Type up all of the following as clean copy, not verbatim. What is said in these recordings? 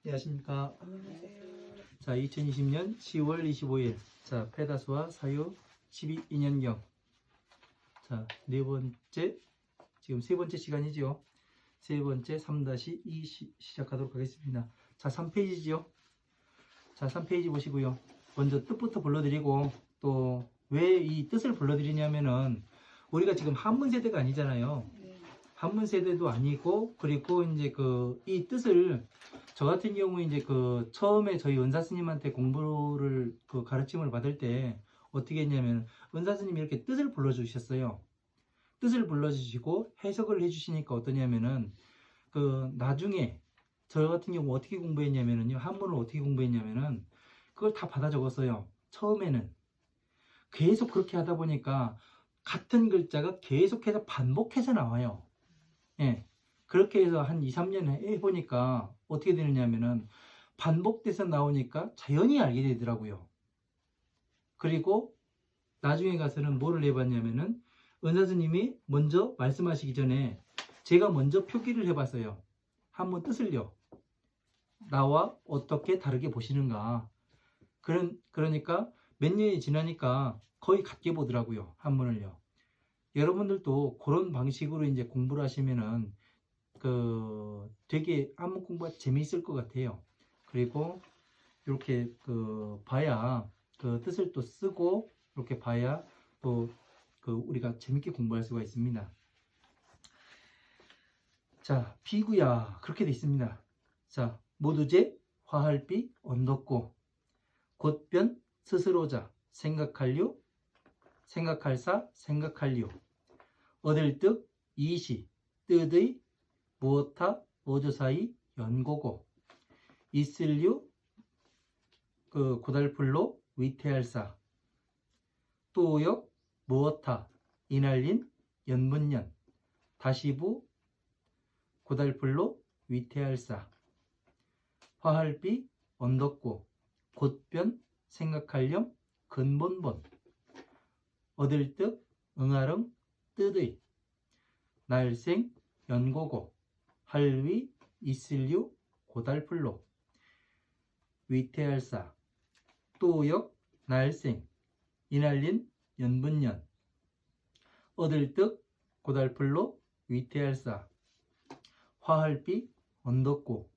안녕하십니까. 안녕하세요. 자, 2020년 10월 25일. 자, 페다수와 사유 12인연경. 자, 네 번째, 지금 세 번째 시간이죠. 세 번째 3-2 시작하도록 하겠습니다. 자, 3페이지지요. 자, 3페이지 보시고요. 먼저 뜻부터 불러드리고, 또 왜 이 뜻을 불러드리냐면은, 우리가 지금 한문 세대가 아니잖아요. 네. 한문 세대도 아니고, 그리고 이제 이 뜻을 저 같은 경우 이제 처음에 저희 은사 스님한테 공부를 가르침을 받을 때 어떻게 했냐면, 은사 스님이 이렇게 뜻을 불러주셨어요. 뜻을 불러주시고 해석을 해주시니까 어떠냐면은, 나중에 저 같은 경우 어떻게 공부했냐면은요, 한문을 어떻게 공부했냐면은 그걸 다 받아 적었어요. 처음에는 계속 그렇게 하다 보니까 같은 글자가 계속해서 반복해서 나와요. 예. 그렇게 해서 한 2, 3년 해보니까 어떻게 되느냐면은 반복돼서 나오니까 자연히 알게 되더라고요. 그리고 나중에 가서는 뭐를 해봤냐면은 은사 스님이 먼저 말씀하시기 전에 제가 먼저 표기를 해봤어요. 한문 뜻을요. 나와 어떻게 다르게 보시는가. 그러니까 몇 년이 지나니까 거의 같게 보더라고요. 한문을요. 여러분들도 그런 방식으로 이제 공부를 하시면은 되게 한문 공부가 재미있을 것 같아요. 그리고 이렇게 봐야 뜻을 또 쓰고 이렇게 봐야 또 우리가 재밌게 공부할 수가 있습니다. 자, 비구야 그렇게 돼 있습니다. 자, 모두제 화할비 언덕고 곧변 스스로자 생각할류 생각할사 생각할류 얻을 득 이시 뜻의 무엇타 어조사이 연고고 있을류 고달풀로 위태할사 또역 무엇타 이날린 연분년 다시부 고달풀로 위태할사 화할비 언덕고 곧변 생각할렴 근본본 얻을 득 응아름 뜻의 날생 연고고 할위 있을류 고달풀로 위태할사 또역 날생 이날린 연분년 얻을 득 고달풀로 위태할사 화할비 언덕고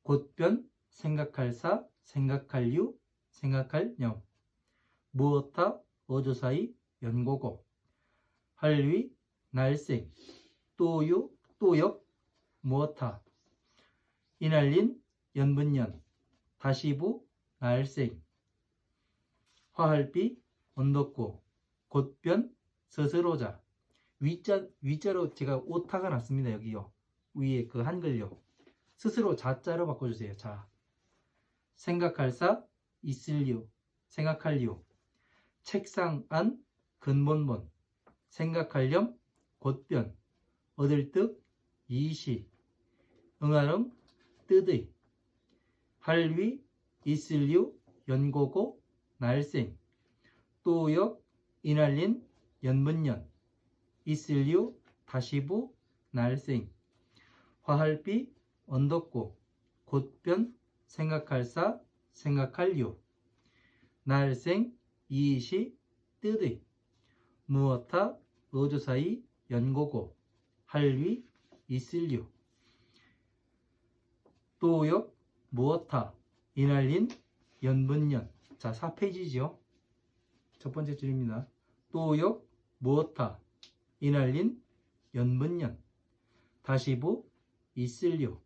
곧변 생각할사 생각할류 생각할념 무엇타 어조사이 연고고 할위 날생 또역 무엇타 이날린 연분년 다시부 날생 화할비 언덕고 곧변 스스로자 위자로 제가 오타가 났습니다. 여기요 위에 한글요 스스로 자자로 바꿔주세요. 자 생각할사 있을류 생각할류 책상 안 근본본 생각할렴 곧변 얻을 득 이시 응아름 뜻의 할위 있을류 연고고 날생 또역 이날린 연분년 있을류 다시부 날생 화할비 언덕고 곧변 생각할사 생각할류 날생 이시 뜻의 무엇타 어조사이 연고고 할위 있을류 또역 무엇타 이날린 연분년 자 4페이지죠. 첫 번째 줄입니다. 또역 무엇타 이날린 연분년 다시부 있을류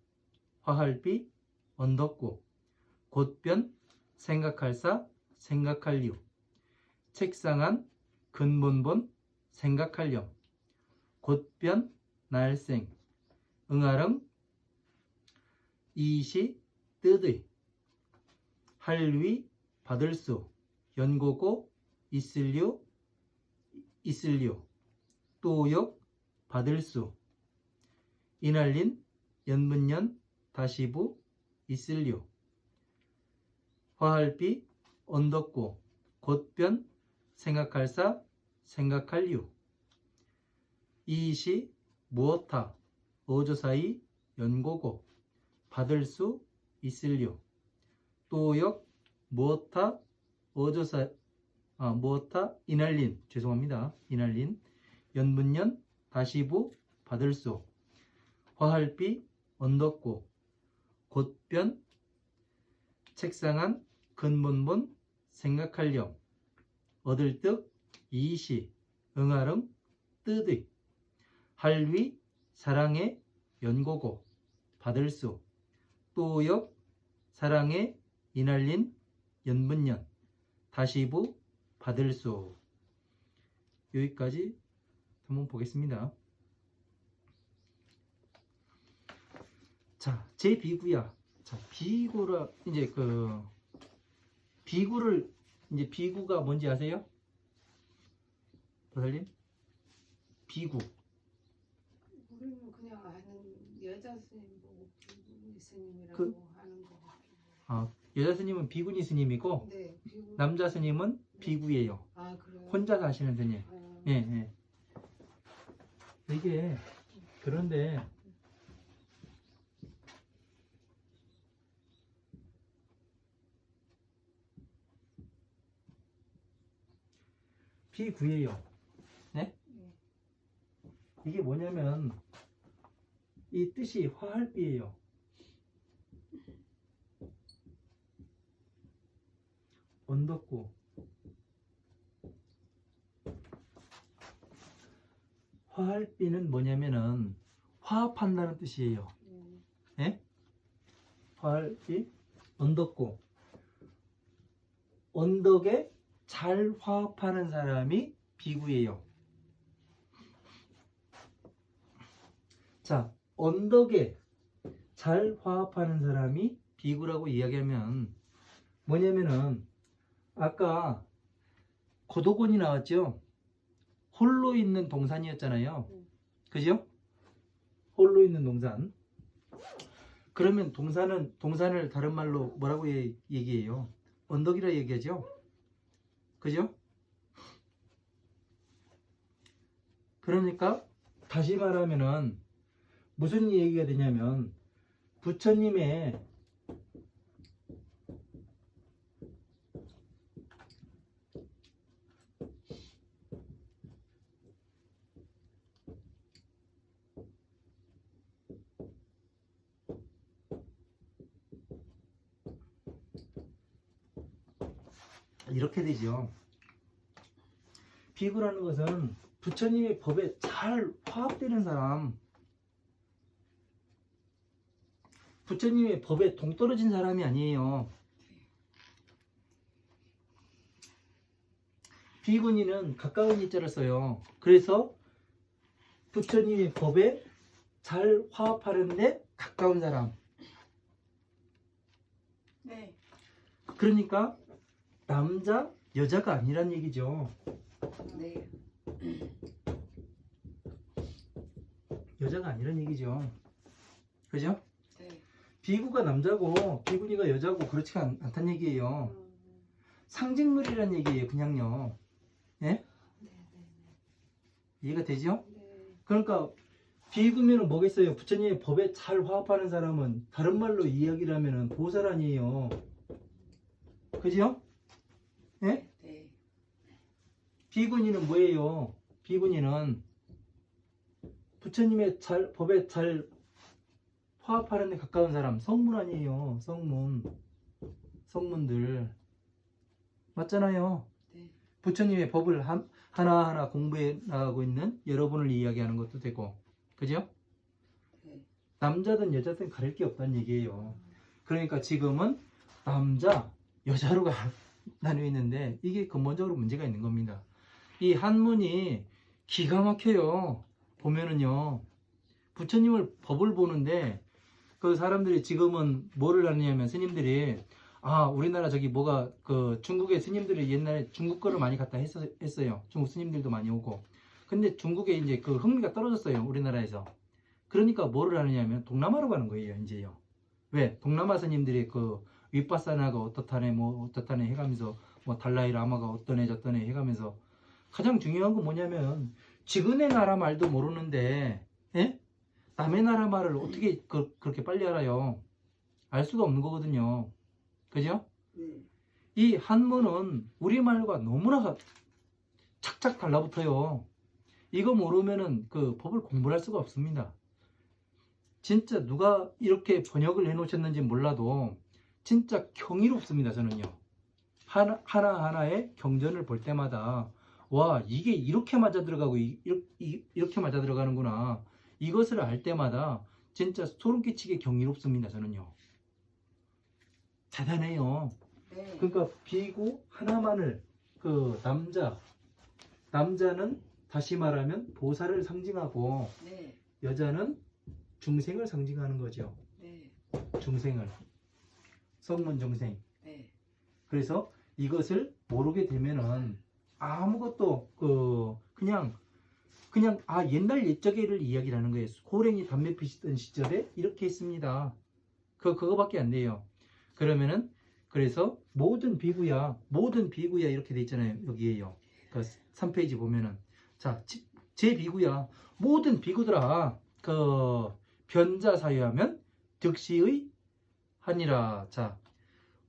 화할비 언덕고 곧변 생각할사 생각할류 책상안 근본본 생각할렴 곧변 날생 응아름 이시 뜻의 할위 받을수 연고고 있을류 또역 받을수 이날린 연분년 다시부 있을류 화할비 언덕고 곧변 생각할사 생각할류 이시 무엇타 어조사이 연고고 받을 수 있을요. 또역 무엇타 어조사 무엇타 이날린 죄송합니다. 이날린 연분연 다시부 받을 수 화할비 언덕고 곧변 책상한 근본본 생각할렴 얻을 득 이시 응아릉 뜨득 할위 사랑의 연고고 받을 수 또역 사랑의 이날린 연분연 다시부 받을 수 여기까지 한번 보겠습니다. 자, 제 비구야. 자, 비구라 이제 그 비구를 이제 비구가 뭔지 아세요? 도살님? 비구. 우리는 그냥 아는 여자 스님 보고 비구니 스님이라고 하는 거 같아요. 여자 스님은 비구니 스님이고 네, 비구. 남자 스님은 비구예요. 아, 그래요? 혼자 사시는 스님. 예, 예. 이게 그런데 비구예요. 네? 이게 뭐냐면 이 뜻이 화할비예요. 언덕구 화할비는 뭐냐면은 화합한다는 뜻이에요. 예? 화할비 언덕구 언덕에 잘 화합하는 사람이 비구예요. 자, 언덕에 잘 화합하는 사람이 비구라고 이야기하면 뭐냐면은 아까 고도곤이 나왔죠? 홀로 있는 동산이었잖아요. 그죠? 홀로 있는 동산. 그러면 동산을 다른 말로 뭐라고 얘기해요? 언덕이라 얘기하죠? 그죠? 그러니까 다시 말하면은 무슨 얘기가 되냐면 부처님의 이렇게 되죠. 비구라는 것은 부처님의 법에 잘 화합되는 사람, 부처님의 법에 동떨어진 사람이 아니에요. 비구니는 가까운 이자를 써요. 그래서 부처님의 법에 잘 화합하는데 가까운 사람. 네. 그러니까 남자, 여자가 아니란 얘기죠. 네. 여자가 아니란 얘기죠. 그죠? 네. 비구가 남자고 비구니가 여자고 그렇지가 않단 얘기예요. 상징물이란 얘기예요. 그냥요. 예? 네. 이해가 되죠? 네. 그러니까 비구면은 뭐겠어요? 부처님의 법에 잘 화합하는 사람은 다른 말로 이야기를 하면은 보살 아니에요. 그죠? 예? 네. 비구니는 뭐예요? 비구니는 부처님의 법에 잘 화합하는 데 가까운 사람. 성문 아니에요. 성문들 맞잖아요. 네. 부처님의 법을 하나하나 공부해 나가고 있는 여러분을 이야기하는 것도 되고, 그죠? 네. 남자든 여자든 가릴 게 없다는 얘기예요. 그러니까 지금은 남자, 여자로 나뉘어 있는데 이게 근본적으로 문제가 있는 겁니다. 이 한문이 기가 막혀요. 보면은요, 부처님을 법을 보는데 그 사람들이 지금은 뭐를 하느냐면 스님들이 우리나라 저기 뭐가 그 중국의 스님들이 옛날에 중국 거를 많이 갖다 했어요. 중국 스님들도 많이 오고. 근데 중국에 이제 그 흥미가 떨어졌어요. 우리나라에서. 그러니까 뭐를 하느냐면 동남아로 가는 거예요. 이제요. 왜? 동남아 스님들이 그 윗바사나가 어떻다네 뭐 어떻다네 해가면서 뭐 달라이 라마가 어떠네 저떠네 해가면서 가장 중요한 건 뭐냐면 지근의 나라 말도 모르는데 예? 남의 나라 말을 어떻게 그렇게 빨리 알아요? 알 수가 없는 거거든요. 그죠? 네. 이 한문은 우리말과 너무나 착착 달라붙어요. 이거 모르면은 그 법을 공부할 수가 없습니다. 진짜 누가 이렇게 번역을 해 놓으셨는지 몰라도 진짜 경이롭습니다. 저는요. 하나하나의 경전을 볼 때마다 와, 이게 이렇게 맞아 들어가고 이렇게 맞아 들어가는구나. 이것을 알 때마다 진짜 소름 끼치게 경이롭습니다. 저는요. 대단해요. 네. 그러니까 비구 하나만을 그 남자는 다시 말하면 보살을 상징하고 네. 여자는 중생을 상징하는 거죠. 네. 중생을. 성문 중생. 네. 그래서 이것을 모르게 되면은 아무것도 그냥 옛날 옛적에를 이야기를 하는 거예요. 호랭이 담배 피시던 시절에 이렇게 했습니다. 그거밖에 안 돼요. 그러면은 그래서 모든 비구야 이렇게 돼 있잖아요. 여기에요. 그 3페이지 보면은 자, 제 비구야. 모든 비구들아 그 변자 사유하면 득시의 하니라. 자,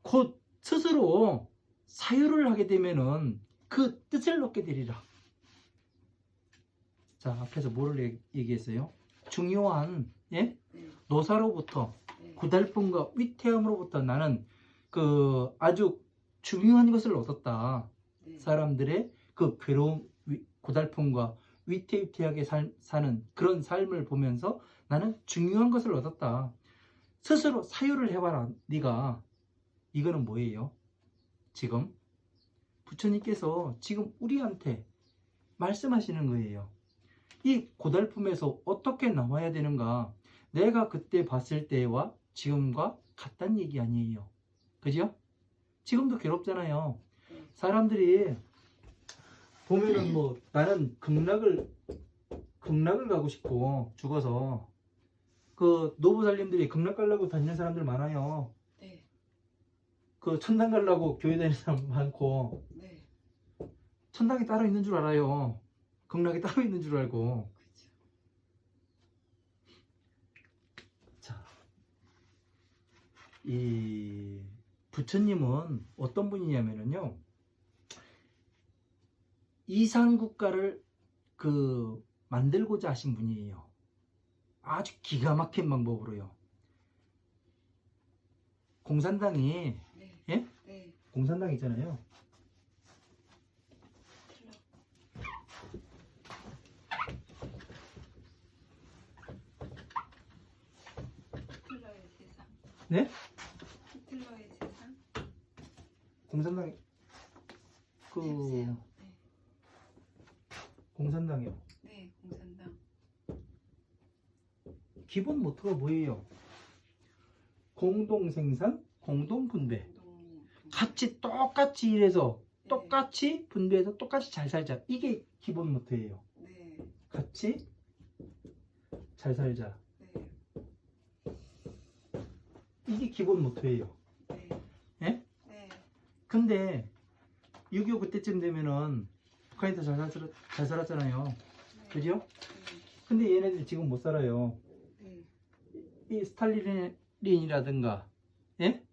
곧 스스로 사유를 하게 되면은 그 뜻을 얻게 되리라. 자, 앞에서 뭐를 얘기했어요? 중요한 네. 노사로부터 네. 고달픔과 위태함으로부터 나는 그 아주 중요한 것을 얻었다. 네. 사람들의 그 괴로움, 고달픔과 위태위태하게 사는 그런 삶을 보면서 나는 중요한 것을 얻었다. 스스로 사유를 해봐라. 네가. 이거는 뭐예요? 지금 부처님께서 지금 우리한테 말씀하시는 거예요. 이 고달픔에서 어떻게 나와야 되는가? 내가 그때 봤을 때와 지금과 같다는 얘기 아니에요. 그죠? 지금도 괴롭잖아요. 사람들이 보면은 뭐 나는 극락을 가고 싶고 죽어서 그 노부살님들이 극락 가려고 다니는 사람들 많아요. 네. 그 천당 가려고 교회 다니는 사람 많고 네. 천당이 따로 있는 줄 알아요. 극락이 따로 있는 줄 알고. 그렇죠. 자, 이 부처님은 어떤 분이냐면요, 이상국가를 그 만들고자 하신 분이에요. 아주 기가 막힌 방법으로요. 공산당이 네. 예? 네. 공산당 있잖아요. 히틀러의 세상. 네? 히틀러의 세상. 공산당 그 해보세요. 네. 공산당이요. 네. 공산당. 기본 모토가 뭐예요? 공동생산, 공동분배. 같이 똑같이 일해서 네. 똑같이 분배해서 똑같이 잘 살자. 이게 기본 모토예요. 네. 같이 잘 살자. 네. 이게 기본 모토예요. 네. 예? 네. 근데 6.25 그때쯤 되면은 북한이 더 잘 살았잖아요. 네. 그죠? 근데 얘네들이 지금 못 살아요. 네. 이 스탈린이라든가, 예?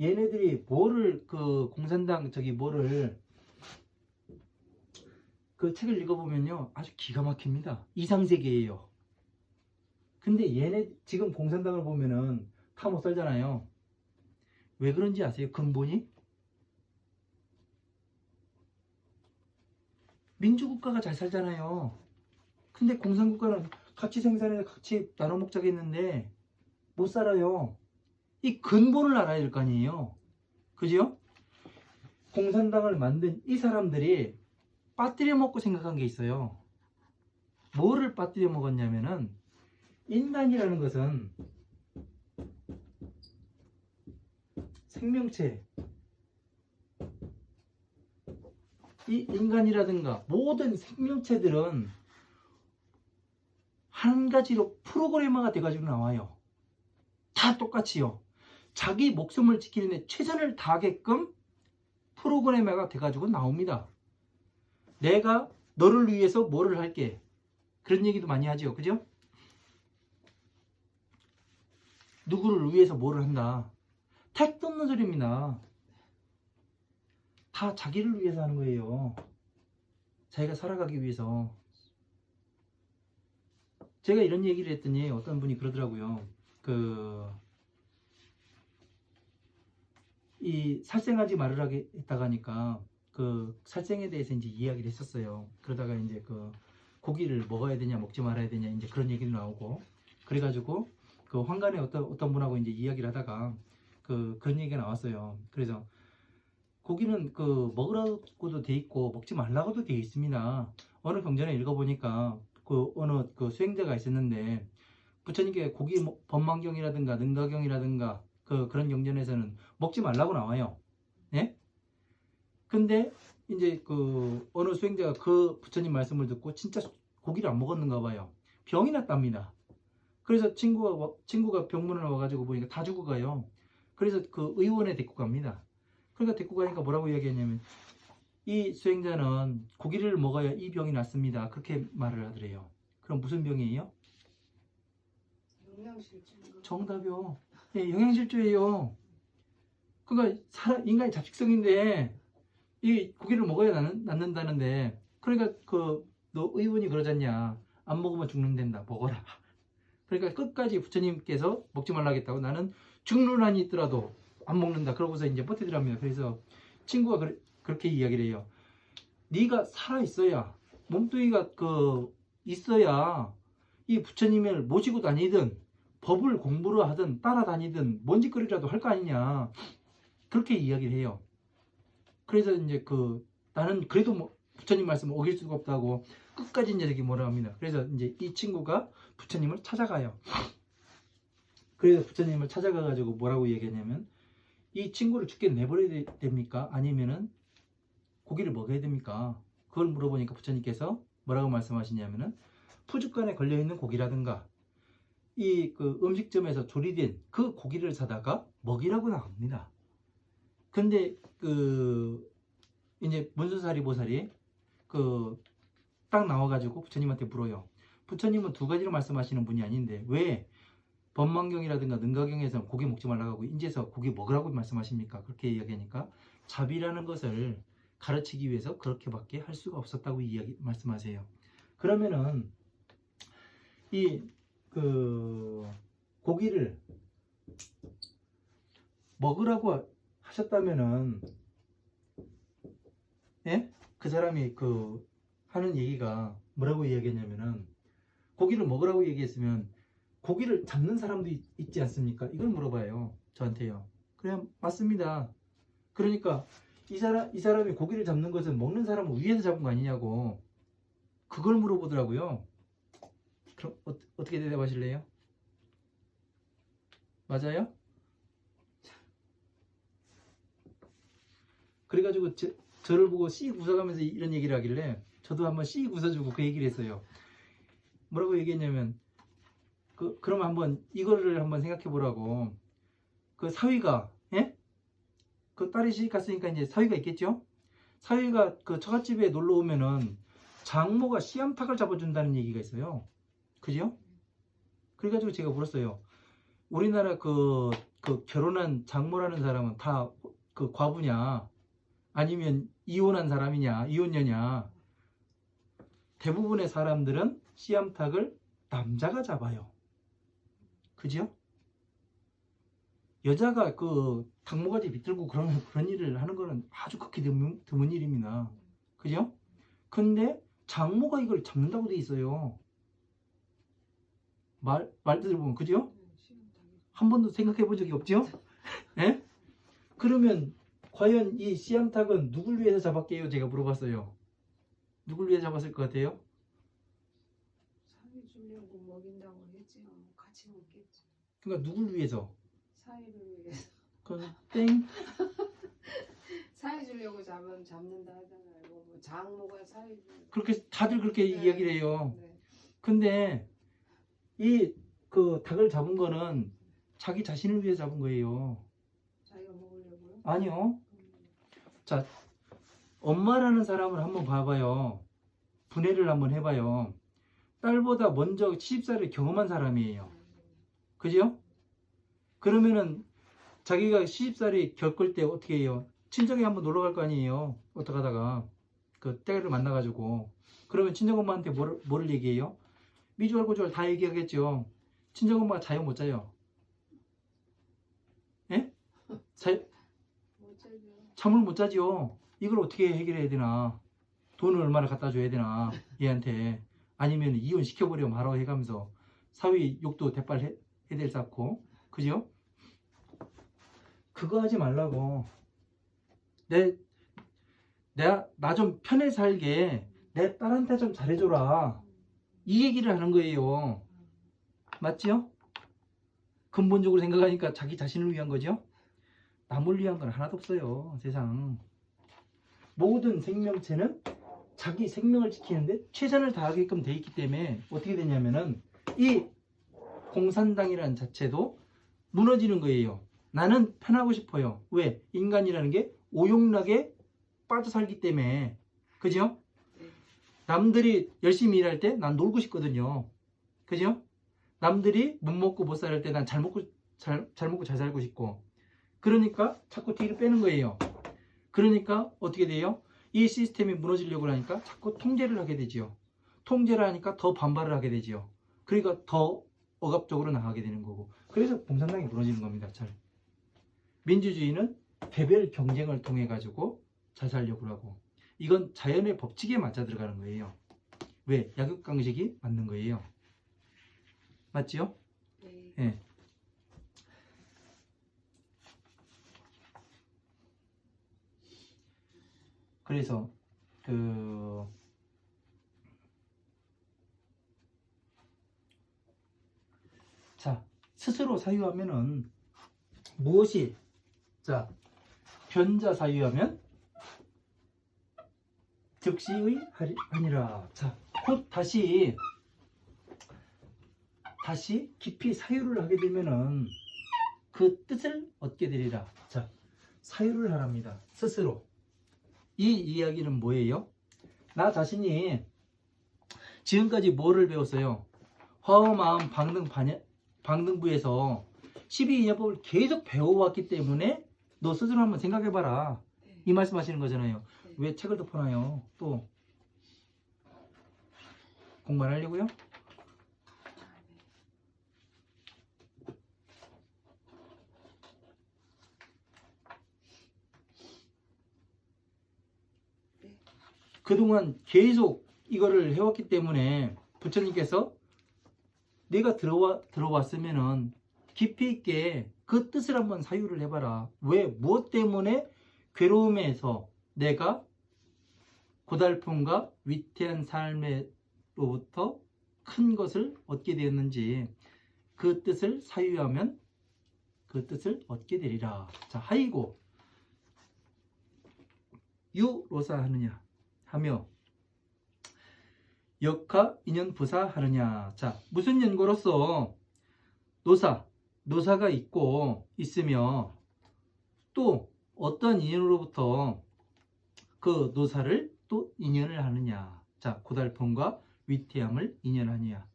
얘네들이 뭐를 그 공산당 뭐를 그 책을 읽어보면요 아주 기가 막힙니다. 이상세계예요. 근데 얘네 지금 공산당을 보면은 다 못 살잖아요. 왜 그런지 아세요? 근본이 민주국가가 잘 살잖아요. 근데 공산국가는 같이 생산해서 같이 나눠 먹자고 했는데 못 살아요. 이 근본을 알아야 될 거 아니에요. 그죠? 공산당을 만든 이 사람들이 빠뜨려 먹고 생각한 게 있어요. 뭐를 빠뜨려 먹었냐면은 인간이라는 것은 생명체, 이 인간이라든가 모든 생명체들은 한 가지로 프로그래머가 돼가지고 나와요. 다 똑같이요. 자기 목숨을 지키는 데 최선을 다하게끔 프로그래머가 돼가지고 나옵니다. 내가 너를 위해서 뭐를 할게. 그런 얘기도 많이 하죠. 그죠? 누구를 위해서 뭐를 한다. 택도 없는 소리입니다. 다 자기를 위해서 하는 거예요. 자기가 살아가기 위해서. 제가 이런 얘기를 했더니 어떤 분이 그러더라고요. 이 살생하지 말으라 했다가 하니까 그 살생에 대해서 이제 이야기를 했었어요. 그러다가 이제 그 고기를 먹어야 되냐 먹지 말아야 되냐 이제 그런 얘기도 나오고 그래가지고 그 환관에 어떤 분하고 이제 이야기를 하다가 그런 얘기가 나왔어요. 그래서 고기는 그 먹으라고도 돼 있고 먹지 말라고도 돼 있습니다. 어느 경전에 읽어보니까 그 어느 그 수행자가 있었는데 부처님께 고기 법망경이라든가 능가경이라든가 그런 경전에서는 먹지 말라고 나와요. 예? 근데 이제 그 어느 수행자가 그 부처님 말씀을 듣고 진짜 고기를 안 먹었는가 봐요. 병이 났답니다. 그래서 친구가 병문을 와가지고 보니까 다 죽어가요. 그래서 그 의원에 데리고 갑니다. 그러니까 데리고 가니까 뭐라고 이야기했냐면 이 수행자는 고기를 먹어야 이 병이 낫습니다. 그렇게 말을 하더래요. 그럼 무슨 병이에요? 영양실조. 정답이요. 예, 영양실조예요. 그러니까 인간이 잡식성인데 이 고기를 먹어야 낫는다는데 그러니까 너 의원이 그러잖냐. 안 먹으면 죽는단다. 먹어라. 그러니까 끝까지 부처님께서 먹지 말라 하겠다고 나는 죽는 한이 있더라도 안 먹는다. 그러고서 이제 버티더랍니다. 그래서 친구가 그렇게 이야기를 해요. 네가 살아있어야 몸뚱이가 있어야 이 부처님을 모시고 다니든 법을 공부를 하든 따라다니든 뭔 짓거리라도 할 거 아니냐. 그렇게 이야기를 해요. 그래서 이제 나는 그래도 뭐 부처님 말씀을 어길 수가 없다고 끝까지 이제 되게 뭐라 합니다. 그래서 이제 이 친구가 부처님을 찾아가요. 그래서 부처님을 찾아가가지고 뭐라고 얘기하냐면 이 친구를 죽게 내버려야 됩니까? 아니면은 고기를 먹어야 됩니까? 그걸 물어보니까 부처님께서 뭐라고 말씀하시냐면은 푸죽간에 걸려있는 고기라든가 이 음식점에서 조리된 그 고기를 사다가 먹이라고 나옵니다. 근데 이제 문수사리 보살이 딱 나와가지고 부처님한테 물어요. 부처님은 두 가지로 말씀하시는 분이 아닌데 왜 법망경이라든가 능가경에서 고기 먹지 말라고 하고 인제서 고기 먹으라고 말씀하십니까? 그렇게 이야기하니까 자비라는 것을 가르치기 위해서 그렇게밖에 할 수가 없었다고 말씀하세요. 그러면은 이 고기를 먹으라고 하셨다면은 예? 그 사람이 하는 얘기가 뭐라고 이야기했냐면은 고기를 먹으라고 얘기했으면 고기를 잡는 사람도 있지 않습니까? 이걸 물어봐요. 저한테요. 그래 맞습니다. 그러니까 이 사람이 고기를 잡는 것은 먹는 사람을 위해서 잡은 거 아니냐고 그걸 물어보더라고요. 그럼 어떻게 대답하실래요? 맞아요? 그래가지고 저를 보고 씩 웃어가면서 이런 얘기를 하길래 저도 한번 씩 웃어주고 그 얘기를 했어요. 뭐라고 얘기했냐면 그럼 한번 이거를 한번 생각해 보라고. 사위가 예? 딸이 시집 갔으니까 이제 사위가 있겠죠? 사위가 처갓집에 놀러 오면은 장모가 씨암탉을 잡아준다는 얘기가 있어요. 그죠? 그래가지고 제가 물었어요. 우리나라 결혼한 장모라는 사람은 다 과부냐? 아니면 이혼한 사람이냐? 이혼녀냐? 대부분의 사람들은 씨암탉을 남자가 잡아요. 그죠? 여자가 닭모가지 비틀고 그런 일을 하는 거는 아주 극히 드문 일입니다. 그죠? 근데 장모가 이걸 잡는다고 돼 있어요. 말 들어보면 그죠? 한 번도 생각해 본 적이 없죠? 예? 그러면 과연 이 씨암탉은 누굴 위해서 잡았게요? 제가 물어봤어요. 누굴 위해서 잡았을 것 같아요? 사위 주려고 먹인다고 했지. 같이 먹겠지. 그러니까 누굴 위해서? 사위를 위해서. 땡. 사위 주려고 잡는다 하잖아요. 뭐 장모가 사위 주려고. 그렇게 다들 그렇게 네. 이야기를 해요. 네. 근데 이 닭을 잡은 거는 자기 자신을 위해 잡은 거예요. 자기가 먹으려고요? 아니요. 자, 엄마라는 사람을 한번 봐봐요. 분해를 한번 해봐요. 딸보다 먼저 시집살이를 경험한 사람이에요. 그죠? 그러면은 자기가 시집살이 겪을 때 어떻게 해요? 친정에 한번 놀러 갈 거 아니에요. 어떡 하다가 그 때를 만나가지고 그러면 친정엄마한테 뭐를 얘기해요? 미주알 고주알 다 얘기하겠죠. 친정엄마가 자요 못 자요? 예? 못 자죠. 잠을 못 자죠. 이걸 어떻게 해결해야 되나? 돈을 얼마나 갖다 줘야 되나 얘한테. 아니면 이혼 시켜버려 말아 해가면서 사위 욕도 대빨 해댈 쌓고, 그죠? 그거 하지 말라고. 나 좀 편해 살게 내 딸한테 좀 잘해줘라, 이 얘기를 하는 거예요. 맞죠? 근본적으로 생각하니까 자기 자신을 위한 거죠. 남을 위한 건 하나도 없어요. 세상 모든 생명체는 자기 생명을 지키는데 최선을 다하게끔 돼 있기 때문에 어떻게 되냐면은 이 공산당이라는 자체도 무너지는 거예요. 나는 편하고 싶어요. 왜? 인간이라는 게 오용락에 빠져 살기 때문에. 그죠? 남들이 열심히 일할 때 난 놀고 싶거든요. 그죠? 남들이 못 먹고 못 살 때 난 잘 먹고 잘 살고 싶고. 그러니까 자꾸 뒤를 빼는 거예요. 그러니까 어떻게 돼요? 이 시스템이 무너지려고 하니까 자꾸 통제를 하게 되지요. 통제를 하니까 더 반발을 하게 되지요. 그러니까 더 억압적으로 나가게 되는 거고. 그래서 공산당이 무너지는 겁니다. 잘. 민주주의는 개별 경쟁을 통해 가지고 잘 살려고 하고, 이건 자연의 법칙에 맞아 들어가는 거예요. 왜? 약육강식이 맞는 거예요. 맞지요? 네. 예. 그래서 자, 스스로 사유하면은 무엇이, 자, 변자 사유하면 즉시의 하니라. 자, 곧 다시 깊이 사유를 하게 되면은 그 뜻을 얻게 되리라. 자, 사유를 하랍니다. 스스로. 이 이야기는 뭐예요? 나 자신이 지금까지 뭐를 배웠어요? 화엄마음 방등부에서 12인연법을 계속 배워왔기 때문에 너 스스로 한번 생각해봐라. 네. 이 말씀하시는 거잖아요. 네. 왜 책을 덮어놔요? 또 공부를 하려고요? 네. 그동안 계속 이거를 해왔기 때문에 부처님께서 내가 들어왔으면은 깊이 있게 그 뜻을 한번 사유를 해봐라. 왜? 무엇 때문에 괴로움에서 내가 고달픔과 위태한 삶으로부터 큰 것을 얻게 되었는지 그 뜻을 사유하면 그 뜻을 얻게 되리라. 자, 하이고 유로사 하느냐 하며 역하 인연 부사 하느냐. 자, 무슨 연고로서 노사가 있고 있으며 또 어떤 인연으로부터 그 노사를 또 인연을 하느냐. 자, 고달픔과 위태함을 인연하느냐.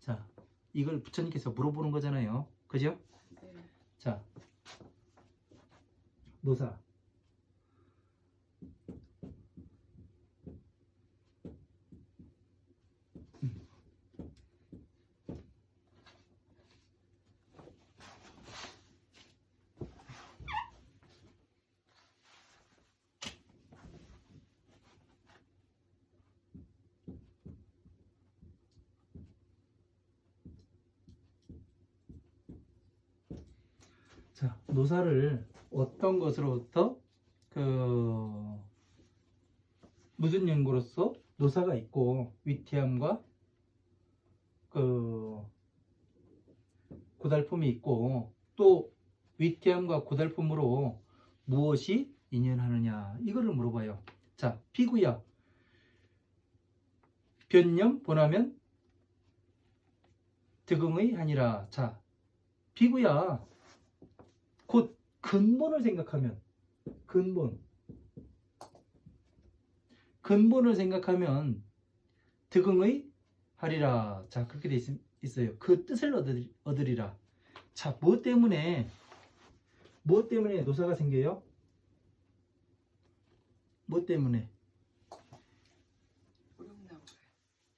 자, 이걸 부처님께서 물어보는 거잖아요. 그죠? 네. 자, 노사. 자, 노사를 어떤 것으로부터 무슨 연고로서 노사가 있고 위태함과 고달픔이 있고 또 위태함과 고달픔으로 무엇이 인연하느냐, 이거를 물어봐요. 자, 피구야 변념 본하면 득응의 하니라. 자, 피구야 곧 근본을 생각하면 근본을 생각하면 득응의 하리라. 자, 그렇게 돼 있어요. 그 뜻을 얻으리라. 자, 무엇 때문에 노사가 생겨요? 무엇 때문에?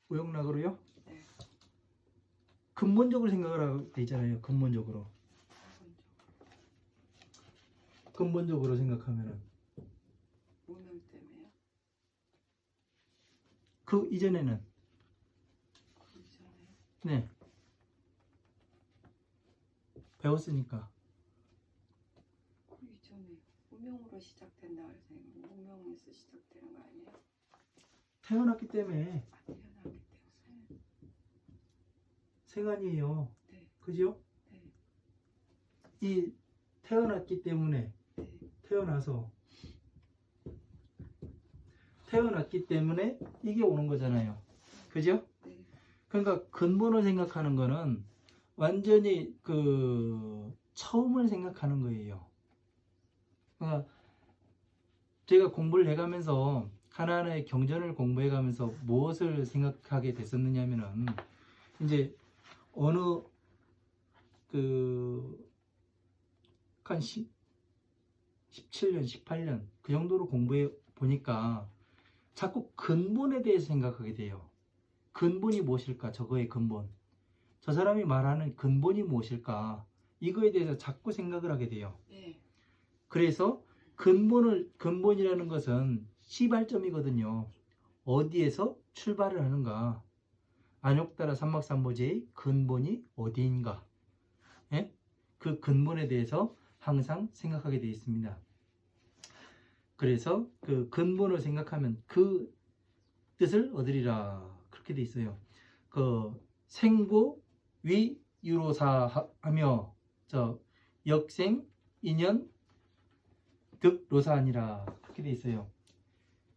오용락으로요? 네. 근본적으로 생각을 하고 있잖아요. 근본적으로 생각하면은 오늘 때문에요? 그 이전에는 그 이전에 네 배웠으니까 그 이전에 무명으로 시작된다 그래서 무명에서 시작되는 거 아니에요? 태어났기 때문에 아, 태어나기 때문에. 생안이에요. 네. 그죠? 네. 이 태어났기 때문에 네. 태어났기 때문에 이게 오는 거잖아요. 그죠? 네. 그러니까 근본을 생각하는 거는 완전히 그 처음을 생각하는 거예요. 그러니까 제가 공부를 해가면서 하나하나의 경전을 공부해가면서 무엇을 생각하게 됐었느냐면은 이제 어느 한 17년, 18년 그 정도로 공부해 보니까 자꾸 근본에 대해서 생각하게 돼요. 근본이 무엇일까? 저거의 근본. 저 사람이 말하는 근본이 무엇일까? 이거에 대해서 자꾸 생각을 하게 돼요. 네. 그래서 근본이라는 것은 시발점이거든요. 어디에서 출발을 하는가? 안욕따라 삼막삼보제의 근본이 어디인가? 예? 그 근본에 대해서 항상 생각하게 되어 있습니다. 그래서 그 근본을 생각하면 그 뜻을 얻으리라 그렇게 되어 있어요. 그 생고 위 유로사 하며 저 역생 인연 득 로사하니라 그렇게 되어 있어요.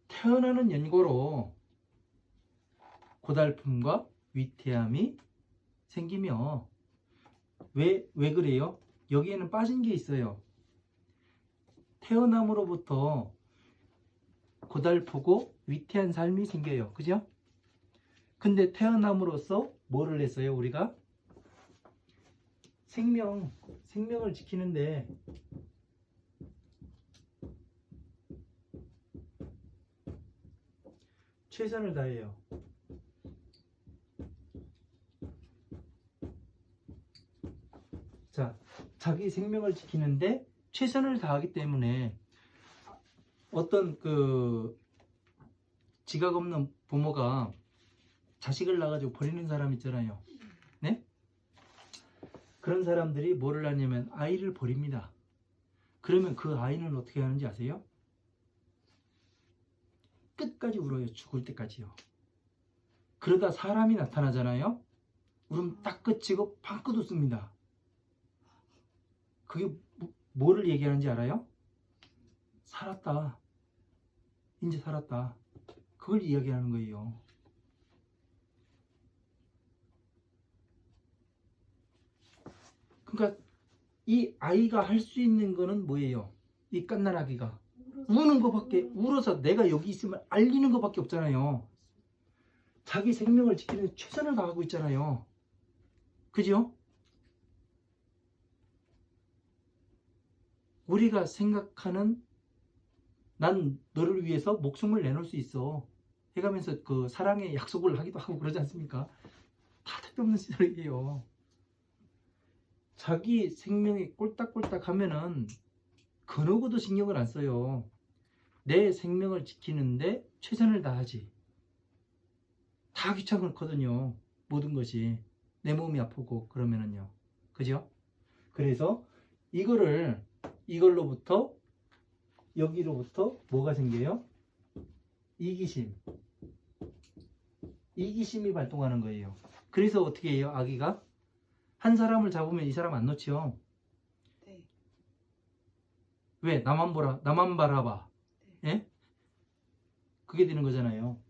태어나는 연고로 고달픔과 위태함이 생기며 왜 그래요? 여기에는 빠진 게 있어요. 태어남으로부터 고달프고 위태한 삶이 생겨요. 그죠? 근데 태어남으로써 뭐를 했어요? 우리가 생명을 지키는데 최선을 다해요. 자, 자기 생명을 지키는데 최선을 다하기 때문에 어떤 그 지각 없는 부모가 자식을 낳아가지고 버리는 사람 있잖아요. 네? 그런 사람들이 뭐를 하냐면 아이를 버립니다. 그러면 그 아이는 어떻게 하는지 아세요? 끝까지 울어요. 죽을 때까지요. 그러다 사람이 나타나잖아요. 울음 딱 그치고 방긋 웃습니다. 그게 뭐를 얘기하는지 알아요? 살았다. 이제 살았다. 그걸 이야기하는 거예요. 그러니까 이 아이가 할 수 있는 거는 뭐예요? 이 갓난아기가 우는 거밖에, 울어서 내가 여기 있으면 알리는 거밖에 없잖아요. 자기 생명을 지키는 데 최선을 다하고 있잖아요. 그죠? 우리가 생각하는 난 너를 위해서 목숨을 내놓을 수 있어 해가면서 그 사랑의 약속을 하기도 하고 그러지 않습니까? 다 택없는 소리예요. 자기 생명이 꼴딱꼴딱 하면은 그 누구도 신경을 안 써요. 내 생명을 지키는데 최선을 다하지. 다 귀찮거든요. 모든 것이. 내 몸이 아프고 그러면은요. 그죠? 그래서 이걸로부터 여기로부터 뭐가 생겨요? 이기심이 발동하는 거예요. 그래서 어떻게 해요? 아기가 한 사람을 잡으면 이 사람 안 놓지요. 네. 왜? 나만 바라봐. 예? 그게 되는 거잖아요.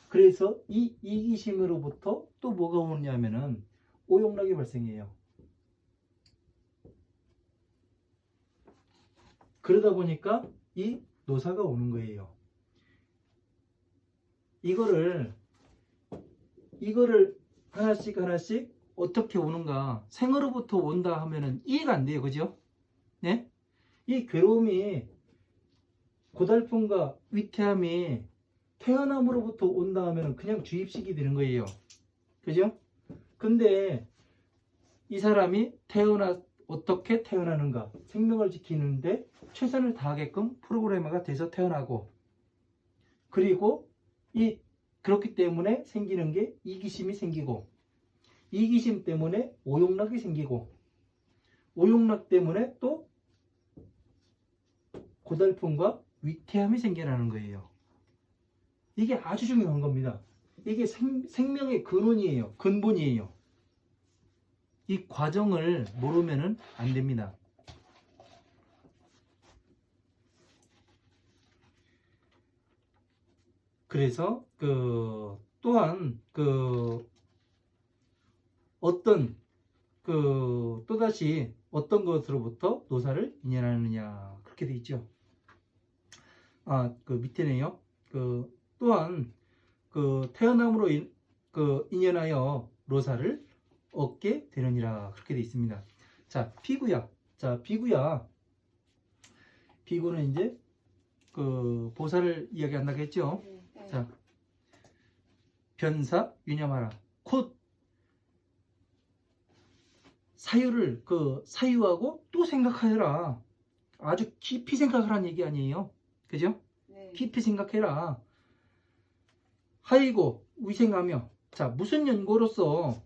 그래서 이 이기심으로부터 또 뭐가 오냐면은 오용락이 발생해요. 그러다 보니까 이 노사가 오는 거예요. 이거를 하나씩 어떻게 오는가? 생으로부터 온다 하면은 이해가 안 돼요. 그죠? 네? 이 괴로움이 고달픔과 위태함이 태어남으로부터 온다 하면은 그냥 주입식이 되는 거예요. 그죠? 근데 이 사람이 어떻게 태어나는가? 생명을 지키는데 최선을 다하게끔 프로그래머가 돼서 태어나고, 그리고 그렇기 때문에 생기는 게 이기심이 생기고, 이기심 때문에 오용락이 생기고, 오용락 때문에 또 고달픔과 위태함이 생겨나는 거예요. 이게 아주 중요한 겁니다. 이게 생명의 근원이에요. 근본이에요. 이 과정을 모르면은 안 됩니다. 그래서 또한 또다시 어떤 것으로부터 노사를 인연하느냐, 그렇게 돼 있죠. 밑에네요. 또한 태어남으로 인연하여 노사를 얻게 되느니라, 그렇게 돼 있습니다. 자, 비구야. 비구는 이제 보살을 이야기한다고 했죠. 네. 자, 변사 유념하라. 곧 사유를 사유하고 또 생각하여라. 아주 깊이 생각하라는 얘기 아니에요. 그죠? 네. 깊이 생각해라. 하이고 위생하며, 자, 무슨 연고로서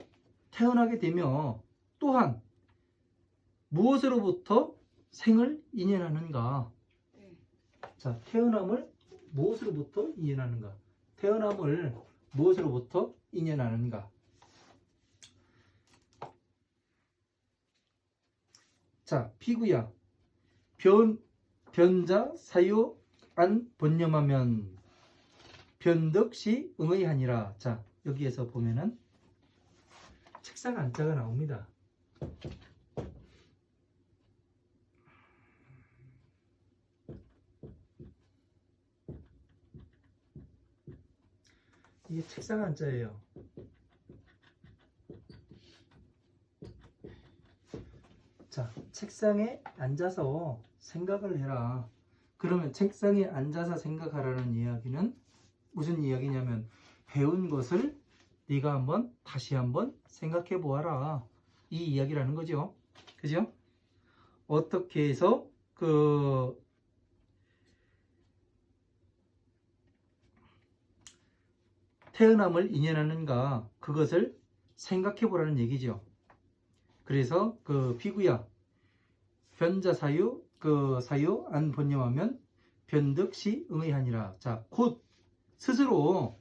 태어나게 되며 또한 무엇으로부터 생을 인연하는가. 네. 자, 태어남을 무엇으로부터 인연하는가. 태어남을 무엇으로부터 인연하는가. 자, 비구야. 변자 사유 안 번념하면 변덕시 응의하니라. 자, 여기에서 보면은 책상 안자가 나옵니다. 이게 책상 안자예요. 자, 책상에 앉아서 생각을 해라. 그러면 책상에 앉아서 생각하라는 이야기는 무슨 이야기냐면, 배운 것을 네가 다시 한번 생각해 보아라, 이 이야기라는 거죠. 그죠? 어떻게 해서 태어남을 인연하는가, 그것을 생각해 보라는 얘기죠. 그래서 비구야. 변자 사유 사유 안 번념하면 변덕시 응의하니라. 자, 곧 스스로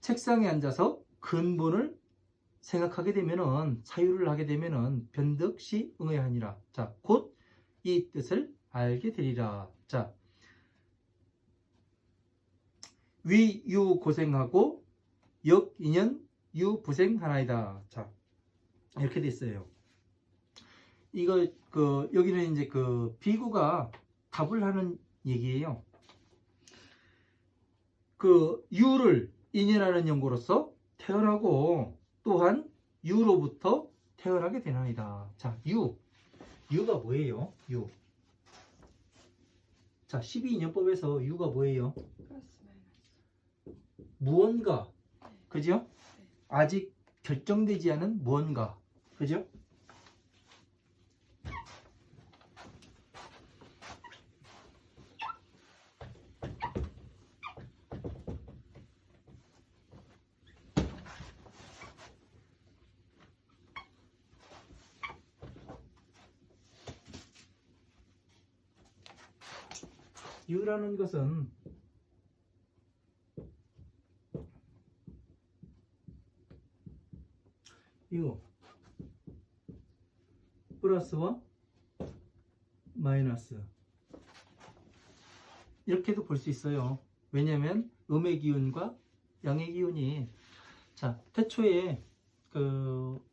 책상에 앉아서 근본을 생각하게 되면은, 사유를 하게 되면은 변덕시 응의하니라. 자, 곧 이 뜻을 알게 되리라. 자, 위유 고생하고 역인연 유부생하나이다. 자, 이렇게 돼 있어요. 이거 여기는 이제 비구가 답을 하는 얘기예요. 유를 인연하는 연고로서 태어나고 또한 유로부터 태어나게 되나이다. 자, 유가 뭐예요? 유. 자, 12인연법에서 유가 뭐예요? 플러스 마이너스. 무언가. 네. 그죠? 아직 결정되지 않은 무언가. 그죠? 유라는 것은 이거 플러스와 마이너스, 이렇게도 볼 수 있어요. 왜냐하면 음의 기운과 양의 기운이, 자, 태초에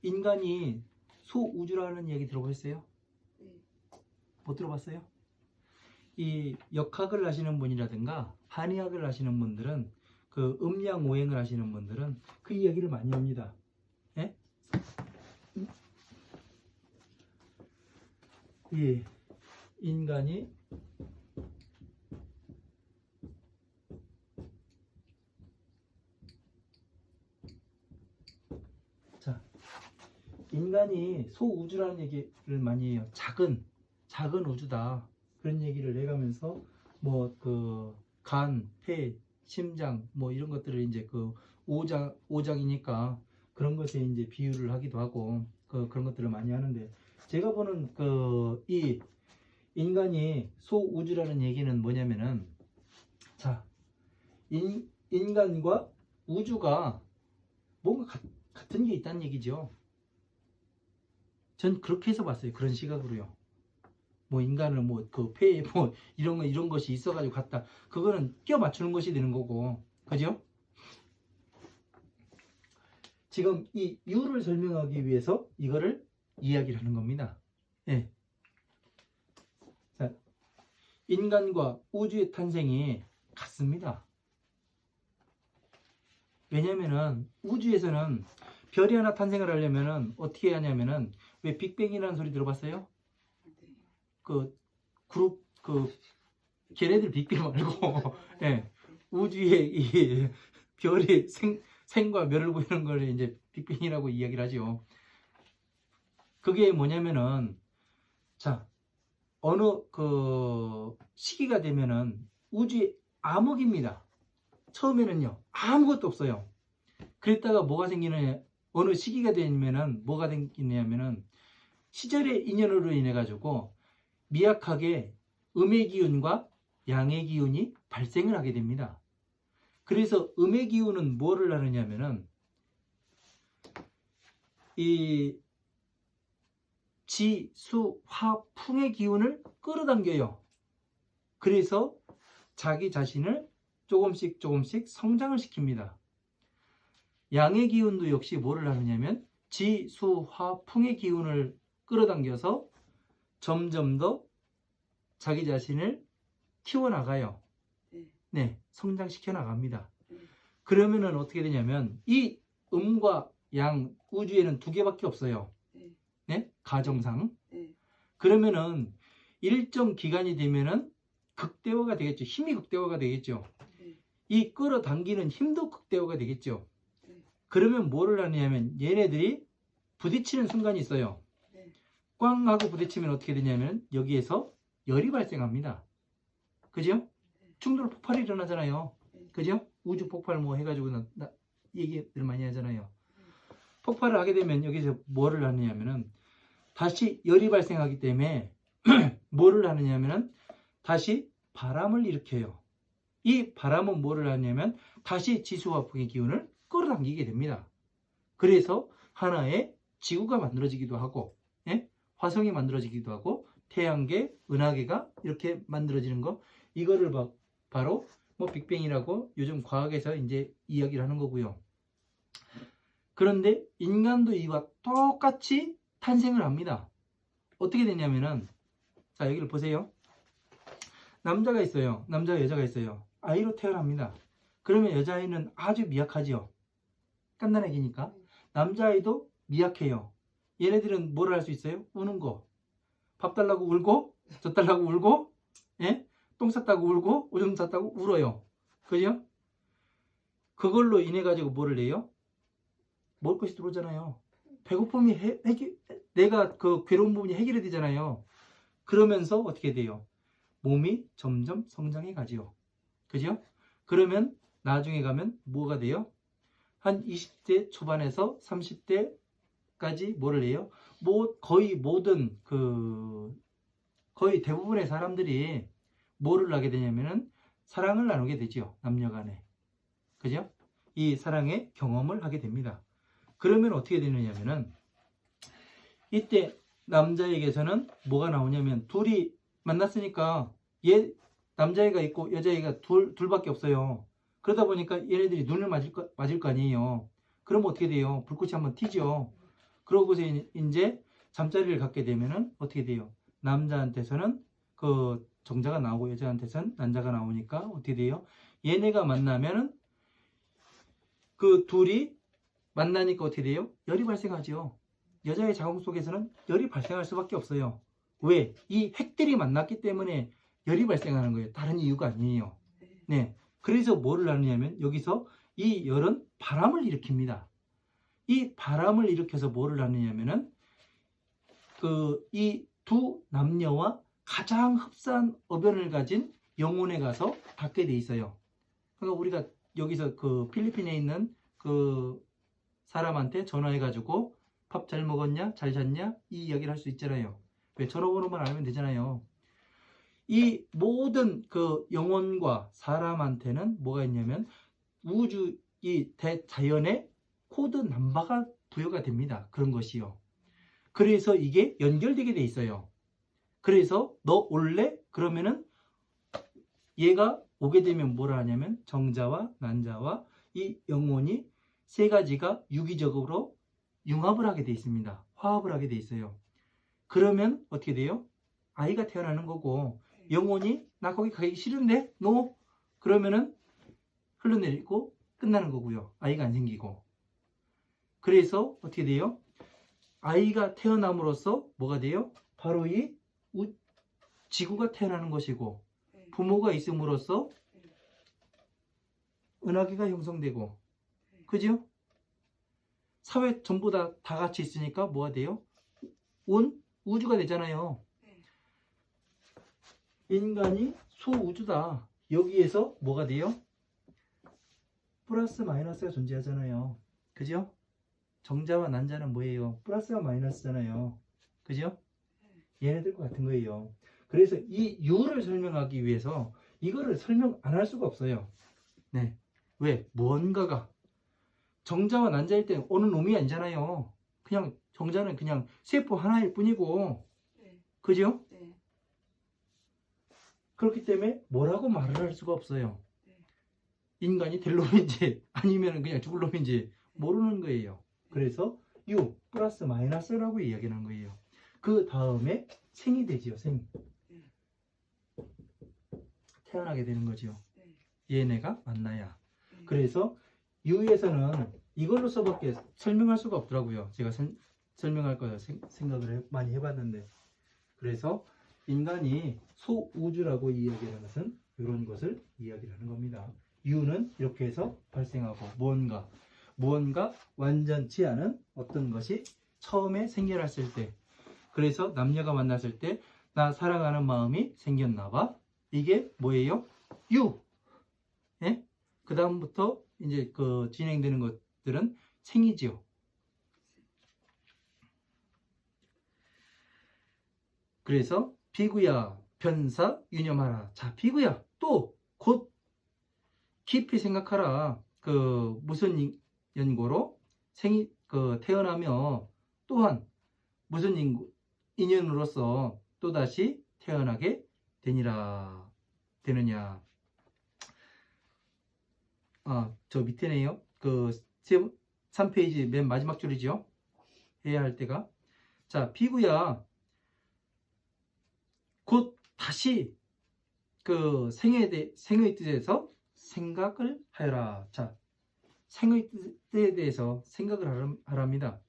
인간이 소우주라는 얘기 들어보셨어요? 네. 못 들어봤어요? 이 역학을 하시는 분이라든가 한의학을 하시는 분들은, 음양오행을 하시는 분들은 그 이야기를 많이 합니다. 이 인간이 자, 인간이 소우주라는 얘기를 많이 해요. 작은 우주다. 그런 얘기를 해가면서 뭐 그 간, 폐, 심장 뭐 이런 것들을 이제 그 오장이니까 그런 것에 이제 비유를 하기도 하고 그런 것들을 많이 하는데, 제가 보는 그 이 인간이 소우주라는 얘기는 뭐냐면은, 자, 인간과 우주가 뭔가 같은 게 있다는 얘기죠. 전 그렇게 해서 봤어요. 그런 시각으로요. 뭐 인간을 뭐 그 폐에 뭐 이런 것이 있어가지고 같다. 그거는 껴 맞추는 것이 되는 거고, 그죠? 지금 이 유를 설명하기 위해서 이거를 이야기를 하는 겁니다. 예. 자, 인간과 우주의 탄생이 같습니다. 왜냐면은 우주에서는 별이 하나 탄생을 하려면은 어떻게 하냐면은, 왜 빅뱅이라는 소리 들어봤어요? 그 그룹 걔네들 빅뱅 말고 예, 우주의 이 별이 생과 멸을 보이는 걸 이제 빅뱅이라고 이야기를 하죠. 그게 뭐냐면은, 자, 어느 그 시기가 되면은 우주의 암흑입니다. 처음에는요 아무것도 없어요. 그랬다가 뭐가 생기느냐, 어느 시기가 되면은 뭐가 생기냐면은 시절의 인연으로 인해 가지고 미약하게 음의 기운과 양의 기운이 발생을 하게 됩니다. 그래서 음의 기운은 뭐를 하느냐면은 이 지, 수, 화, 풍의 기운을 끌어당겨요. 그래서 자기 자신을 조금씩 성장을 시킵니다. 양의 기운도 역시 뭐를 하느냐면 지, 수, 화, 풍의 기운을 끌어당겨서 점점 더 자기 자신을 키워나가요. 네, 성장시켜 나갑니다. 그러면은 어떻게 되냐면, 이 음과 양, 우주에는 두 개밖에 없어요. 네, 가정상. 그러면은 일정 기간이 되면은 극대화가 되겠죠. 힘이 극대화가 되겠죠. 이 끌어당기는 힘도 극대화가 되겠죠. 그러면 뭐를 하냐면 얘네들이 부딪히는 순간이 있어요. 꽝 하고 부딪히면 어떻게 되냐면 여기에서 열이 발생합니다. 그죠? 충돌 폭발이 일어나잖아요. 그죠? 우주 폭발 뭐 해가지고 얘기를 많이 하잖아요. 폭발을 하게 되면 여기서 뭐를 하느냐면은 다시 열이 발생하기 때문에 뭐를 하느냐면은 다시 바람을 일으켜요. 이 바람은 뭐를 하냐면 다시 지수화풍의 기운을 끌어당기게 됩니다. 그래서 하나의 지구가 만들어지기도 하고, 예? 화성이 만들어지기도 하고, 태양계, 은하계가 이렇게 만들어지는 거, 이거를 바로 뭐 빅뱅이라고 요즘 과학에서 이제 이야기를 하는 거고요. 그런데 인간도 이와 똑같이 탄생을 합니다. 어떻게 되냐면은, 자, 여기를 보세요. 남자가 있어요. 남자와 여자가 있어요. 아이로 태어납니다. 그러면 여자아이는 아주 미약하죠. 깐난애기니까. 남자아이도 미약해요. 얘네들은 뭘 할 수 있어요? 우는 거. 밥 달라고 울고, 젖 달라고 울고, 예? 똥 쌌다고 울고, 오줌 쌌다고 울어요. 그죠? 그걸로 인해 가지고 뭐를 해요? 먹을 것이 들어오잖아요. 배고픔이 내가 그 괴로운 부분이 해결이 되잖아요. 그러면서 어떻게 돼요? 몸이 점점 성장해 가지요. 그죠? 그러면 나중에 가면 뭐가 돼요? 한 20대 초반에서 30대까지 뭐를 해요? 거의 모든 거의 대부분의 사람들이 뭐를 하게 되냐면은 사랑을 나누게 되죠. 남녀 간에. 그죠? 이 사랑의 경험을 하게 됩니다. 그러면 어떻게 되느냐면은 이때 남자에게서는 뭐가 나오냐면, 둘이 만났으니까 남자애가 있고 여자애가 둘밖에 없어요. 그러다 보니까 얘네들이 눈을 맞을 거 아니에요. 그럼 어떻게 돼요? 불꽃이 한번 튀죠. 그러고서 이제 잠자리를 갖게 되면은 어떻게 돼요? 남자한테서는 그 정자가 나오고 여자한테서는 난자가 나오니까 어떻게 돼요? 얘네가 만나면은 그 둘이 만나니까 어떻게 돼요? 열이 발생하죠. 여자의 자궁 속에서는 열이 발생할 수밖에 없어요. 왜? 이 핵들이 만났기 때문에 열이 발생하는 거예요. 다른 이유가 아니에요. 네. 그래서 뭐를 하느냐면 여기서 이 열은 바람을 일으킵니다. 이 바람을 일으켜서 뭐를 하느냐면은 이 두 남녀와 가장 흡사한 어변을 가진 영혼에 가서 닿게 돼 있어요. 그러니까 우리가 여기서 그 필리핀에 있는 그 사람한테 전화해가지고 밥 잘 먹었냐? 잘 잤냐? 이 이야기를 할 수 있잖아요. 왜? 전화번호만 알면 되잖아요. 이 모든 그 영혼과 사람한테는 뭐가 있냐면 우주 이 대자연의 코드 넘버가 부여가 됩니다. 그런 것이요. 그래서 이게 연결되게 돼 있어요. 그래서 너 올래? 그러면은 얘가 오게 되면 뭐라 하냐면 정자와 난자와 이 영혼이 세 가지가 유기적으로 융합을 하게 돼 있습니다. 화합을 하게 돼 있어요. 그러면 어떻게 돼요? 아이가 태어나는 거고 영혼이 나 거기 가기 싫은데? 너? 그러면은 흘러내리고 끝나는 거고요. 아이가 안 생기고. 그래서 어떻게 돼요? 아이가 태어남으로써 뭐가 돼요? 바로 이 지구가 태어나는 것이고 부모가 있음으로써 은하계가 형성되고 그죠? 사회 전부 다 같이 있으니까 뭐가 돼요? 온 우주가 되잖아요. 인간이 소우주다. 여기에서 뭐가 돼요? 플러스 마이너스가 존재하잖아요. 그죠? 정자와 난자는 뭐예요? 플러스와 마이너스잖아요. 그죠? 얘네들과 같은 거예요. 그래서 이 U를 설명하기 위해서 이거를 설명 안 할 수가 없어요. 네. 왜? 무언가가 정자와 난자일 때는 어느 놈이 아니잖아요. 그냥 정자는 그냥 세포 하나일 뿐이고 그죠? 그렇기 때문에 뭐라고 말을 할 수가 없어요. 인간이 될 놈인지 아니면 그냥 죽을 놈인지 모르는 거예요. 그래서 U 플러스 마이너스라고 이야기하는 거예요. 그 다음에 생이 되지요. 생. 태어나게 되는 거죠. 얘네가 만나야. 그래서 U에서는 이걸로서밖에 설명할 수가 없더라고요. 제가 설명할 거라 생각을 많이 해봤는데. 그래서 인간이 소우주라고 이야기하는 것은 이런 것을 이야기하는 겁니다. U는 이렇게 해서 발생하고 무언가 완전치 않은 어떤 것이 처음에 생겨났을 때 그래서 남녀가 만났을 때 나 사랑하는 마음이 생겼나 봐. 이게 뭐예요? U. 예? 그 다음부터 이제 그 진행되는 것들은 생이지요. 그래서 비구야 변사 유념하라. 자, 비구야 또 곧 깊이 생각하라. 그 무슨 연고로 태어나며 또한 무슨 인연으로서 또다시 태어나게 되느냐. 저 밑에네요. 그 3페이지 맨 마지막 줄이죠. 해야 할 때가. 자, 비구야 곧 다시 그 생의 뜻에서 생각을 하여라. 자, 생의 뜻에 대해서 생각을 하랍니다.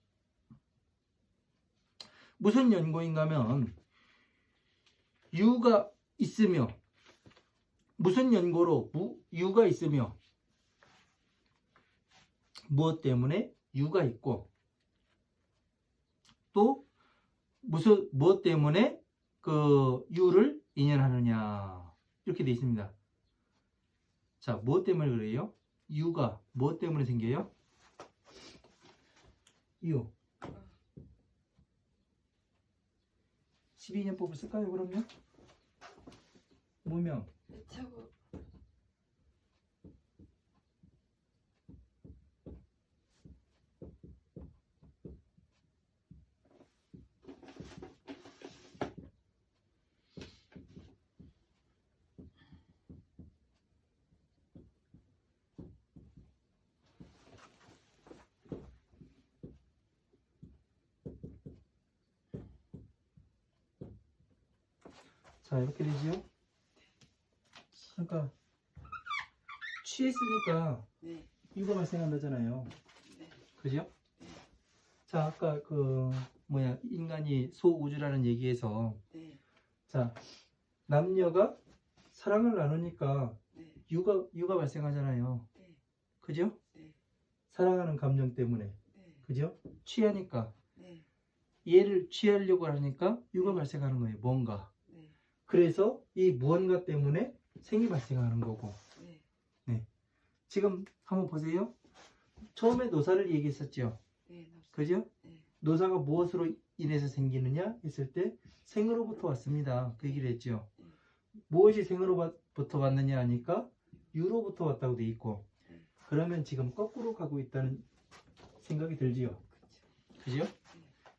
무슨 연고인가 하면 유가 있으며 무슨 연고로 유가 있으며 무엇 때문에 유가 있고 또 무엇 때문에 그 유를 인연하느냐 이렇게 되어 있습니다. 자, 무엇 때문에 그래요? 유가 무엇 때문에 생겨요? 유 12년법을 쓸까요 그러면? 무명 차고 자, 이렇게 되지요? 그러니까 취했으니까 네. 유가 발생한다잖아요. 네. 그죠? 자, 아까 그 뭐야 인간이 소우주라는 얘기에서 네. 자 남녀가 사랑을 나누니까 네. 유가 발생하잖아요. 네. 그죠? 네. 사랑하는 감정 때문에. 네. 그죠? 취하니까 네. 얘를 취하려고 하니까 유가 발생하는 거예요. 뭔가. 네. 그래서 이 무언가 때문에 생이 발생하는 거고. 네. 네. 지금 한번 보세요. 처음에 노사를 얘기했었죠. 네. 그죠? 네. 노사가 무엇으로 인해서 생기느냐 했을 때 생으로부터 왔습니다. 그 얘기를 했죠. 무엇이 생으로부터 왔느냐 하니까 유로부터 왔다고 돼 있고. 그러면 지금 거꾸로 가고 있다는 생각이 들지요. 그죠?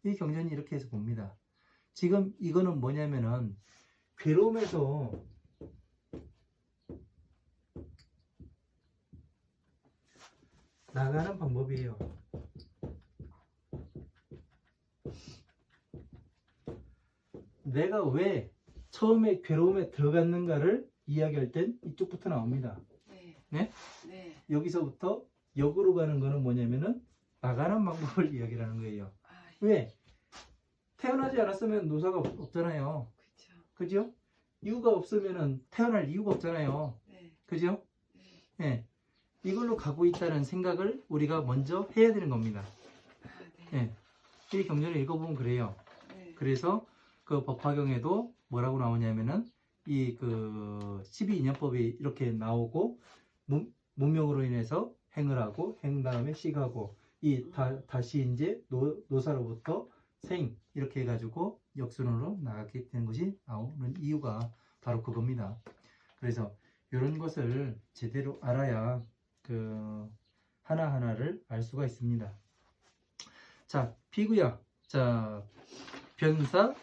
이 경전이 이렇게 해서 봅니다. 지금 이거는 뭐냐면은 괴로움에서 나가는 방법이에요. 내가 왜 처음에 괴로움에 들어갔는가를 이야기할 땐 이쪽부터 나옵니다. 네. 네? 네. 여기서부터 역으로 가는 거는 뭐냐면은 나가는 방법을 이야기를 하는 거예요. 아, 왜? 태어나지 않았으면 노사가 없잖아요. 그렇죠. 그죠? 이유가 없으면은 태어날 이유가 없잖아요. 네. 그죠? 네. 예. 이걸로 가고 있다는 생각을 우리가 먼저 해야 되는 겁니다. 아, 네. 예. 이 경전을 읽어보면 그래요. 네. 그래서 그 법화경에도 뭐라고 나오냐면은 이 그 12인연법이 이렇게 나오고 무명으로 인해서 행을 하고 행 다음에 식하고 다시 이제 노사로부터 생 이렇게 해가지고 역순으로 나가게 되는 것이 나오는 이유가 바로 그겁니다. 그래서 이런 것을 제대로 알아야 그 하나하나를 알 수가 있습니다. 자, 비구야. 자, 변사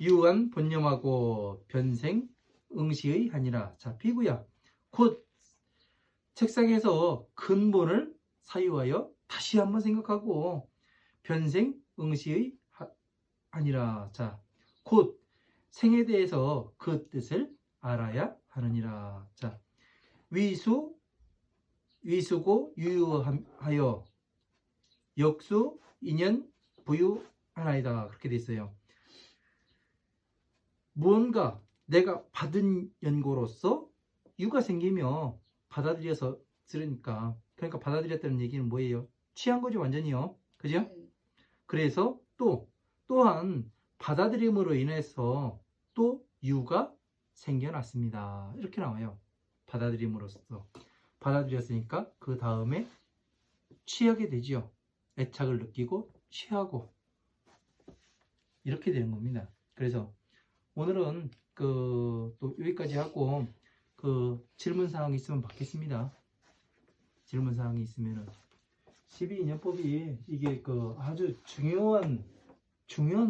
유한 본념하고 변생 응시의 하니라. 자, 비구야. 곧 책상에서 근본을 사유하여 다시 한번 생각하고 변생 응시의 하니라. 자, 곧 생에 대해서 그 뜻을 알아야 하느니라. 자, 위수고 유유하여 역수 인연 부유하나이다. 그렇게 돼 있어요. 무언가 내가 받은 연고로서 유가 생기며 받아들여서 들으니까 그러니까 받아들였다는 얘기는 뭐예요? 취한 거죠 완전히요. 그죠? 네. 그래서 또한 받아들임으로 인해서 또 유가 생겨났습니다. 이렇게 나와요. 받아들임으로써 받아들였으니까 그 다음에 취하게 되죠. 애착을 느끼고 취하고 이렇게 되는 겁니다. 그래서 오늘은 또 여기까지 하고 그 질문 사항이 있으면 받겠습니다. 질문 사항이 있으면은 12인연법이 이게 그 아주 중요한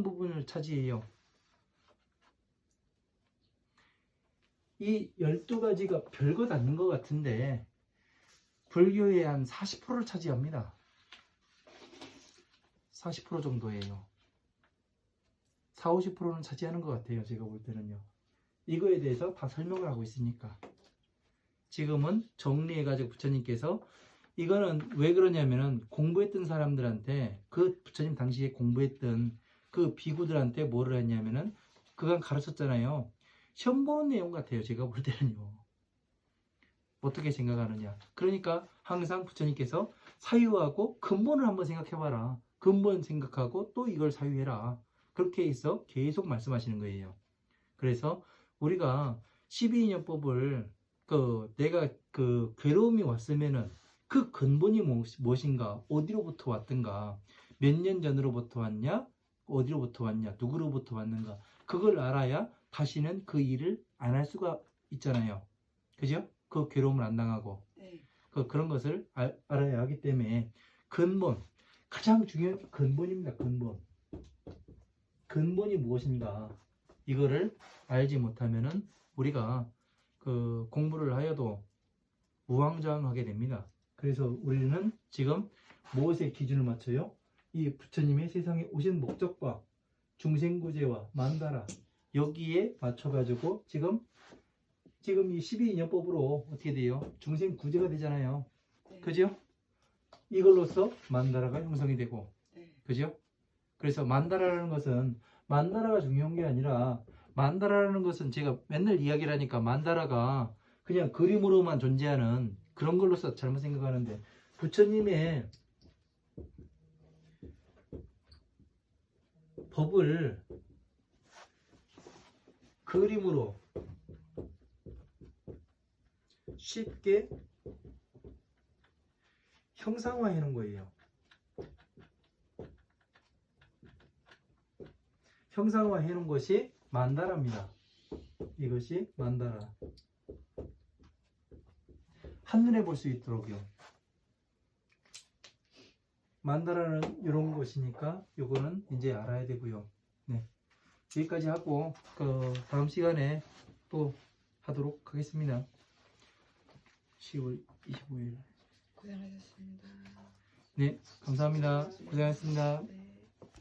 부분을 차지해요. 이 12가지가 별것 아닌 것 같은데 불교의 한 40%를 차지합니다. 40% 정도예요. 40, 50%는 차지하는 것 같아요. 제가 볼 때는요. 이거에 대해서 다 설명을 하고 있으니까. 지금은 정리해가지고 부처님께서 이거는 왜 그러냐면은 공부했던 사람들한테 그 부처님 당시에 공부했던 그 비구들한테 뭐를 했냐면은 그간 가르쳤잖아요. 시험 보는 내용 같아요. 제가 볼 때는요. 어떻게 생각하느냐. 그러니까 항상 부처님께서 사유하고 근본을 한번 생각해봐라. 근본 생각하고 또 이걸 사유해라. 그렇게 해서 계속 말씀하시는 거예요. 그래서 우리가 12인연법을 내가 그 괴로움이 왔으면은 그 근본이 무엇인가, 어디로부터 왔든가, 몇 년 전으로부터 왔냐, 어디로부터 왔냐, 누구로부터 왔는가, 그걸 알아야 다시는 그 일을 안 할 수가 있잖아요. 그죠? 그 괴로움을 안 당하고. 네. 그런 것을 알아야 하기 때문에 근본, 가장 중요한 근본입니다. 근본이 무엇인가, 이거를 알지 못하면은 우리가 그 공부를 하여도 우왕좌왕하게 됩니다. 그래서 우리는 지금 무엇에 기준을 맞춰요? 이 부처님의 세상에 오신 목적과 중생구제와 만다라 여기에 맞춰가지고 지금 이 12인연법으로 어떻게 돼요? 중생구제가 되잖아요. 네. 그죠? 이걸로써 만다라가 형성이 되고 네. 그죠? 그래서 만다라라는 것은 만다라가 중요한 게 아니라 만다라라는 것은 제가 맨날 이야기를 하니까 만다라가 그냥 그림으로만 존재하는 그런 걸로서 잘못 생각하는데 부처님의 법을 그림으로 쉽게 형상화해 놓은 거예요. 형상화해 놓은 것이 만다라입니다. 이것이 만다라. 한눈에 볼 수 있도록요. 만다라는 이런 것이니까 요거는 이제 알아야 되고요. 네. 여기까지 하고 다음 시간에 또 하도록 하겠습니다. 10월 25일. 고생하셨습니다. 네, 감사합니다. 고생하셨습니다. 네.